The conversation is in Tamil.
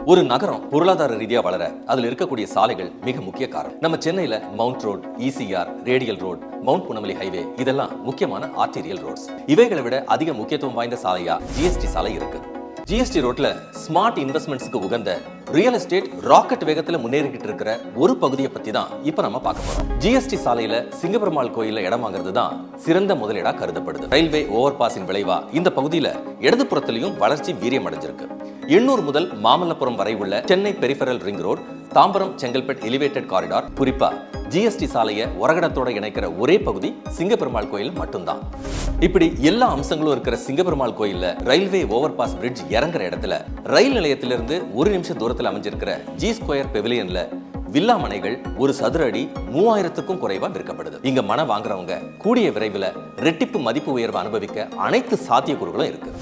ஒரு நகரம் பொருளாதார ரீதியா வளர அதுல இருக்கக்கூடிய சாலைகள் மிக முக்கிய காரணம். நம்ம சென்னையில mount road, ECR, radial road, mount Poonamallee highway இதெல்லாம் முக்கியமான ஆர்டீரியல் ரோட்ஸ். இவைகளை விட அதிக முக்கியத்துவம் வாய்ந்த சாலையா GST சாலை இருக்கு. GST ரோட்ல ஸ்மார்ட் இன்வெஸ்ட்மெண்ட்ஸ்க்கு உகந்த ரியல் எஸ்டேட் ராக்கெட் வேகத்துல முன்னேறிக்கிட்டு இருக்கிற ஒரு பகுதியை பத்தி தான் இப்ப நம்ம பார்க்க போறோம். GST சாலையில சிங்கப்பெருமாள் கோயில்ல இடம் வாங்குறது தான் சிறந்த முதலீடா கருதப்படுது. ரயில்வே ஓவர் பாஸின் விளைவா இந்த பகுதியில இடதுபுறத்திலையும் வளர்ச்சி வீரியம் அடைஞ்சிருக்கு. 800 முதல் மாமல்லபுரம் வரை உள்ள Chennai peripheral ring road, Tambaram Chengalpet elevated corridor, குறிப்பா GST சாலையை ஒரகடத்தோட இணைக்கிற ஒரே பகுதி சிங்கப்பெருமாள் கோயில் மட்டும்தான். இப்படி எல்லா அம்சங்களும் இருக்கிற சிங்கப்பெருமாள் கோயில்ல ரயில்வே ஓவர் பாஸ் பிரிட்ஜ் இறங்குற இடத்துல ரயில் நிலையத்திலிருந்து 1 நிமிஷ தூரத்தில் அமைஞ்சிருக்கிற G ஸ்கொயர் பெவிலியன்ல வில்லா மனைகள் ஒரு சதுர அடி 3000க்கும் குறைவா விற்கப்படுது. இங்க மனை வாங்குறவங்க கூடிய விரைவில் ரெட்டிப்பு மதிப்பு உயர்வு அனுபவிக்க அனைத்து சாத்தியக்கூறுகளும் இருக்கு.